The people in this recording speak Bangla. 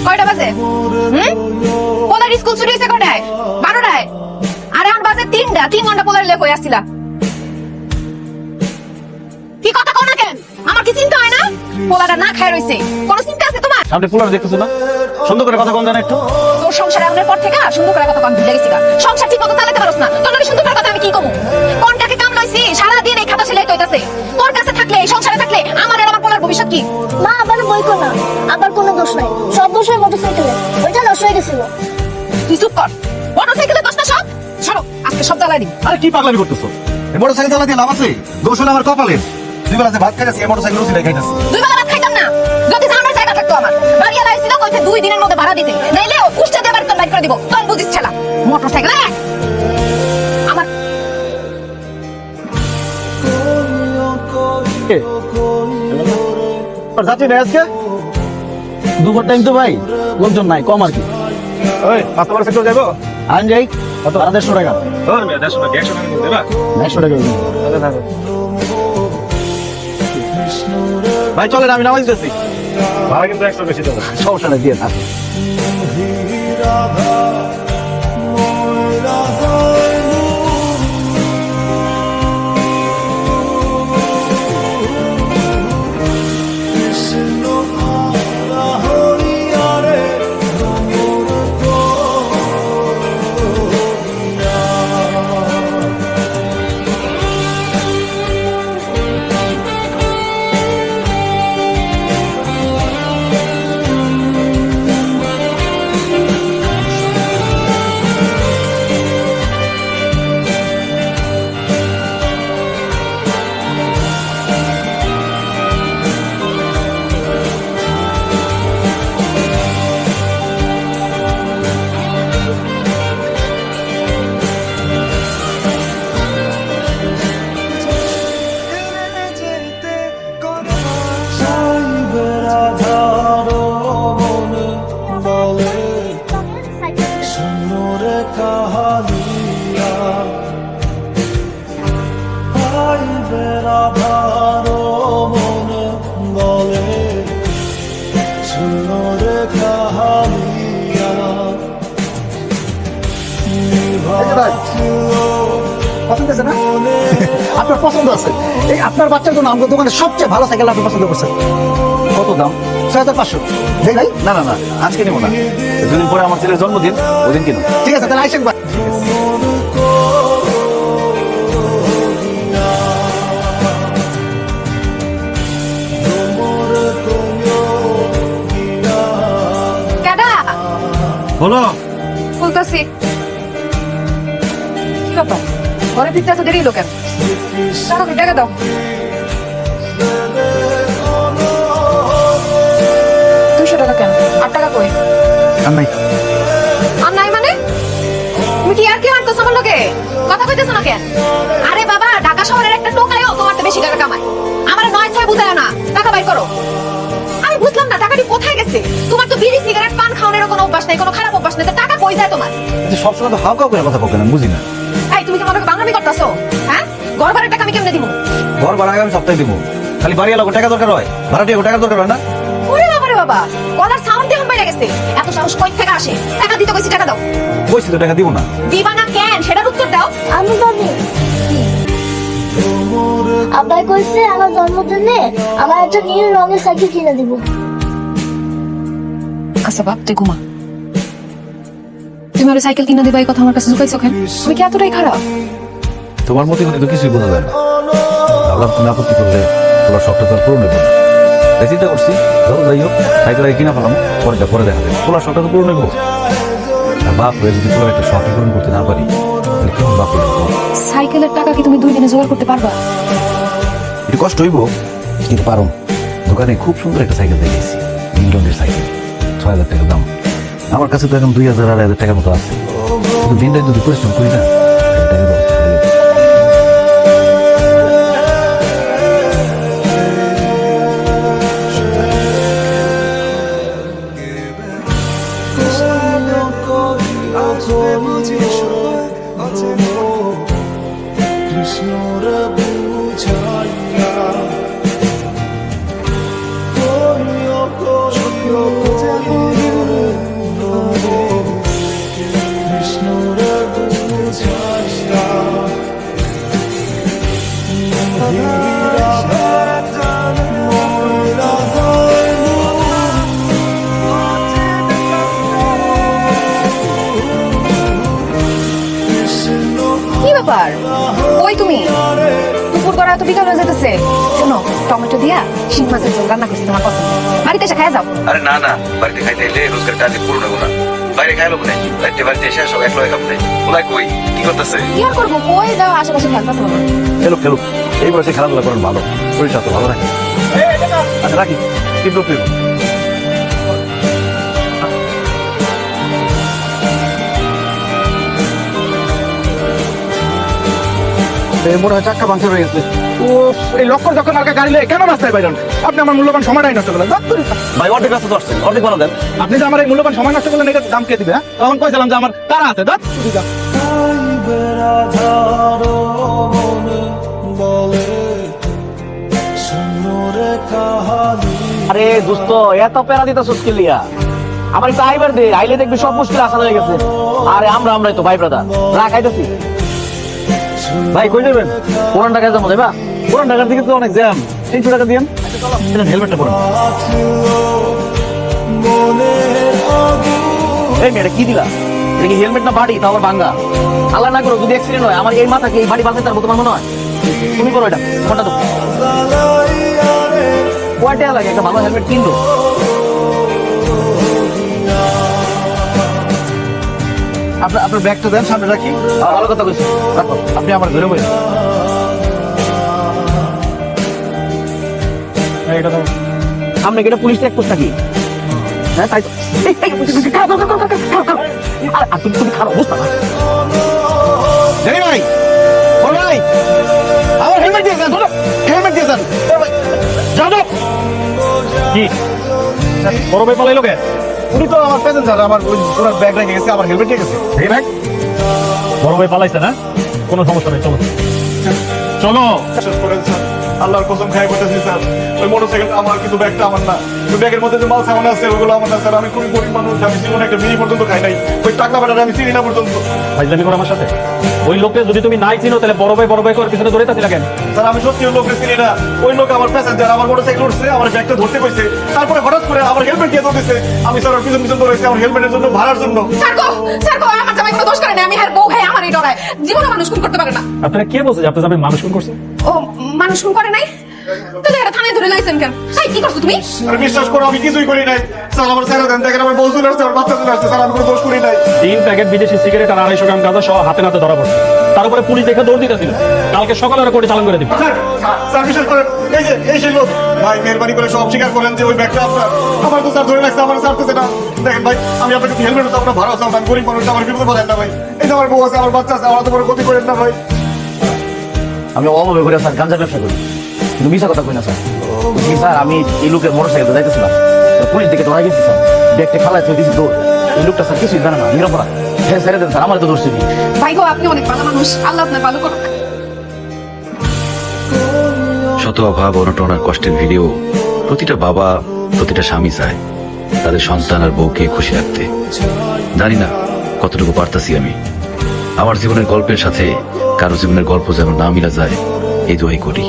কয়টা বাজে? পোলার স্কুল ছুটি হয়েছে কয়টায়? 12টায়। আরে আমার বাজে 3টা, 3 ঘন্টা পোলার লেগে কই আসছিলা। কি কথা কও না কেন? আমার কি চিন্তা হয় না? পোলাটা না খায় রইছে, কোন চিন্তা আছে তোমার? সামনে পোলার দেখতেছো না? সুন্দর করে কথা কম জানা একটু। তোর সংসার আমাদের পর থেকে সুন্দর করে কথা কম ভুলে গেছি গা। সংসার ঠিক মতো চালাতে পারছ না, তোর নাকি সুন্দর করে কথা আমি কি কমু? কোনটাকে কাম লইছি সারাদিন এই খাতা সেলাই কইতাছে। তোর কাছে থাকলে এই সংসারে থাকলে আমার আর আমার পোলার ভবিষ্যৎ কি? মা আবার বইকো না, আবার কোনো দোষ নাই, সব দোষ হয় মোটরসাইকেলে, ওইটা নষ্ট হয়ে গেছিল। তুই চুপ কর। মোটরসাইকেলের দোষ না সব? সরো, আজকে সব জ্বালাই দিই। আরে কি পাগলামি করতেছো? এই মোটরসাইকেল চালাতে লাভ আছে? দোষ হলো আমার কপালের। দুই বেলা যে ভাত খাইতেছি এই মোটরসাইকেল উচিত খাইতেছি। দুই বেলা ভাত খাইতাম না যদি জানার জায়গা থাকতো আমার। বাড়িয়া লাইছিল কইছে 2 দিনের মধ্যে ভাড়া দিতে, নাইলে উষ্টা দিয়ে বাড়িতে বাইর করে দিব। তোর বুঝিস ছেলা মোটরসাইকেল আমার যাচ্ছি না আজকে দুপুর টাইম তো ভাই লোকজন নাই কম আর কি। ওই পাঁচটা বারো সেক্টর যাবো। আন যাই কত? 150 টাকা। 150 টাকা 100 টাকা দেবা। 100 টাকা ভাই চলেন, আমি নামাজ দিতেছি। ভাড়া কিন্তু 100 বেশি দেবো। সমস্যা নাই, দিয়ে না। আপনার পছন্দ আছে? এই আপনার বাচ্চার জন্য আমাদের দোকানে সবচেয়ে ভালো সাইকেল আপনি পছন্দ করছেন। কত দাম? 6500। দেই ভাই? না না না, আজকে নেবো না, দুদিন পরে আমার ছেলের জন্মদিন, ওদিন কিনো। ঠিক আছে তাহলে আইসেন ভাই। কেডা বলো। বলতাছি কি ব্যাপার? ঘরে ফিরতে এত দেরি হলো কেন? টাকা দাও। টাকা কেন? 8 টাকা কই? আর নাই। আর নাই মানে? তুমি কি আর কি মারতেছো আমার লোকে? কথা কইতেছো না কেন? আরে বাবা, ঢাকা শহরের একটা টোকাইও তোমার তো বেশি টাকা কামায়। আমার 9 6 বুঝায় না, টাকা বাইর করো। আমি বুঝলাম না টাকাটি কোথায় গেছে। তোমার তো বিড়ি সিগারেট পান খাওয়ানোর কোনো অভ্যাস নাই, কোনো খারাপ অভ্যাস নাই, তো টাকা কই যায় তোমার? সবসময় তো হালকা করে কথা বলবেন, বুঝি না। এই তুমি কি আমাকে বাংলামি করতেছো? হ্যাঁ, ঘর ভাড়ার টাকা আমি কেমনে দিব? ঘর ভাড়া আগামী সপ্তাহে দিব। খালি বাড়ি এলাকা টাকা দরকার হয়, ভাড়াটিয়া টাকা দরকার হয় না? ওরে বাবা রে বাবা, গলার সাউন্ড দিয়ে বাইরে গেছে। এত সাহস কই থেকে আসে? টাকা দিতে কইছি, টাকা দাও। কইছি তো টাকা দিব না। দিবা না কেন সেটার উত্তর দাও। আমি জানি আব্বাই কইছে আমার জন্মদিনে আমার একটা নীল রঙের সাইকেল কিনে দিব। আচ্ছা বাপ, তুই ঘুমা। তুমি আমার সাইকেল কিনে দিবা এই কথা আমার কাছে লুকাইছো কেন? তুমি কি এতটাই খারাপ? তোমার মতে তো কিছুই বোঝা যায় না। ভাবলাম তুমি আপত্তি করলে তোমার শখটা তো পূরণ নেবো। তাই চিন্তা করছি, ধরো যাই হোক সাইকেল কিনা ফেলাম, পরে দেখা যাবে। তোমার শখটা তো পূরণ নেবো। আর বাপ হয়ে যদি তোমার একটা শখ পূরণ করতে না পারি তাহলে কেমন বাপ হইল? সাইকেলের টাকা কি তুমি 2 দিনে জোগাড় করতে পারবা? একটু কষ্ট হইব, কিন্তু পারো। দোকানে খুব সুন্দর একটা সাইকেল দেখেছি, নীল রঙের সাইকেল, 6000 টাকা দাম। আমার কাছে তো এখন 2000 2500 টাকার মতো আছে। কিন্তু দিনটা যদি পরিশ্রম করি না, টাকা ব্যবস্থা করে কৃষ্ণ কই তুমি? দুপুর করা তো বিকাল হয়ে যেতেছে। শোনো, টমেটো দিয়া শিং মাছের ঝোল রান্না করছি, তোমার পছন্দ। বাড়িতে এসে খাইয়া যাও। আরে না না, বাড়িতে খাইতে এলে রোজগার টার্গেট পূরণ হবো না। বাইরে খাইলো না, বাড়িতে এসে সব এক লগে খাবো না। ওলাই কই কি করতেছে? কি আর করবো, কই যাও, আশেপাশে খেলতেছে না। খেলুক এই বয়সে খেলাধুলা করেন ভালো, শরীর স্বাস্থ্য ভালো রাখে। আচ্ছা রাখি, কিন্তু মনে হয় চাক্কা পাঞ্চার হয়ে গেছে। ও এই লক্ষ্য যখন আর গাড়ি লয়ে কেন রাস্তায় বাইরেন? আপনি আমার মূল্যবান সময়টাই নষ্ট করলেন। ভাই অর্ধেক রাস্তা তো আসছেন, অর্ধেক বানা দেন। আপনি যে আমার এই মূল্যবান সময় নষ্ট করলেন, এটার দাম কে দিবে? তখন কইছিলাম যে আমার তারা আছে। আরে দোস্ত, এত প্যারা দিতে সুস্কিল লিয়া আমার একটু আইবার দে, আইলে দেখবি সব মুশকিল আসান হয়ে গেছে। আরে আমরাই তো ভাই ব্রাদার, রাখ আইতেছি। ভাই কই যাবেন? পুরান টাকা যাবো দেবা? পুরান ঢাকার দিকে তো অনেক জ্যাম, 300 টাকা দিয়েন। হেলমেটটা পরেন। এই মেয়েটা কি দিলা? এটা কি হেলমেট না বাড়ি? তাও আবার ভাঙ্গা। আল্লাহ না করো যদি অ্যাক্সিডেন্ট হয়, আমার এই মাথাকে এই বাড়ি বাঁচতে তার তোমার মনে হয়? তুমি করো এটা, ফোনটা তো কয়টা লাগে একটা ভালো হেলমেট কিনলো। আপনার ব্যাগটা দেন, সামনে রাখি। ভালো কথা কইছি, রাখো। আপনি আমার ধরে বলেন। এটা তো সামনে গেলে পুলিশ চেকপোস্ট নাকি? হ্যাঁ তাই তো। আর তুমি খারাপ বুঝতে না। জানি ভাই, বড় ভাই, আমার হেলমেট দিয়েছেন, হেলমেট দিয়েছেন। জানো কি বড় ভাই পালাইলো কে? উনি তো আমার প্যাসেঞ্জার, আমার ওই পুরো ব্যাগ রেখে গেছে, আমার হেলমেট রেখে গেছে। এই ব্যাগ বড় ভাই পালাইছে না? কোনো সমস্যা নেই, চলো চলো। শেষ করেন স্যার, আল্লাহর কসম খাই বলতেছি স্যার, ওই মোটরসাইকেল আমার, কিন্তু ব্যাগটা আমার না। ওই ব্যাগের মধ্যে যে মাল সামান আছে ওগুলো আমার না স্যার। আমি খুবই গরিব মানুষ, আমি জীবনে একটা বিড়ি পর্যন্ত খাই নাই। ওই টাকা পাঠাটা আমি চিনি না পর্যন্ত। ফাইজলামি করো আমার সাথে। ওই লোককে যদি তুমি নাই চিনো তাহলে বড় ভাই করে পিছনে দৌড়ে তাছিলা কেন? স্যার আমি সত্যি ওই লোককে চিনি না। ওই লোক আমার প্যাসেঞ্জার, আমার মোটরসাইকেল উঠছে, আমার ব্যাগটা ধরতে কইছে, তারপরে হঠাৎ করে আমার হেলমেট দিয়ে ধরতেছে। আমি স্যার ওর পিছন দৌড়াইছি আমার হেলমেটের জন্য, ভাড়ার জন্য। স্যার গো, আমার জামাই কোনো দোষ করে না, আমি আর বউ ভাই আমারই ডরায়। জীবনে মানুষ খুন করতে পারে না। আপনারা কে বলছে যে আপনার জামাই মানুষ খুন করছে? ও মানুষ খুন করে নাই? তাহলে এটা থানায় ধরে লাইছেন কেন? এই কি করছো তুমি? আরে বিশ্বাস করো আমি কিছুই করি নাই স্যার। আমার ছেড়ে দেন, দেখেন আমার বউ চলে আসছে, আমার বাচ্চা চলে আসছে স্যার। আমি কোনো দোষ করি নাই। 3 প্যাকেট বিদেশি সিগারেট আর 250 গ্রাম গাঁজা সহ হাতে নাতে ধরা পড়ছে। তার উপরে পুলিশ দেখে দৌড় দিতেছিল। কালকে সকালে ওরা কোর্টে চালান করে দিবে। স্যার স্যার বিশ্বাস করেন, এই সেই লোক ভাই, মেহরবানি করে সব স্বীকার করেন যে ওই ব্যাগটা আপনার। আমার তো স্যার ধরে রাখছে, আমার ছাড়তেছে না। দেখেন ভাই, আমি আপনার কাছে হেলমেট আছে, আপনার ভাড়া আছে, আমি গরিব মানুষ, আমার বিপদে বলেন না ভাই। এই যে আমার বউ আছে, আমার বাচ্চা আছে, আমার তো বড় ক্ষতি করেন না ভাই। আমি অভাবে করে স্যার গাঁজার ব্যবসা করি, কিন্তু মিশা কথা কই না স্যার। বুঝলি স্যার, আমি এই লোকের মোটরসাইকেল যাইতেছিলাম, পুলিশ দিকে ধরা গেছি স্যার। ব্যাগটা খালায় তুই দিছি দৌড়। এই লোকটা স্যার কিছুই জানে না, নিরপরাধ। হ্যাঁ ছেড়ে দেন স্যার, আমার তো দোষ নেই। ভাই গো, আপনি অনেক ভালো মানুষ, আল্লাহ আপনার ভালো করুক। শত অভাব অনটন আর কষ্টের ভিডিও প্রতিটা বাবা, প্রতিটা স্বামী চায় তাদের সন্তান আর বউকে খুশি রাখতে। জানি না কতটুকু পারতাছি আমি। আমার জীবনের গল্পের সাথে কারো জীবনের গল্প যেন না মিলা যায়, এই দোয়াই করি।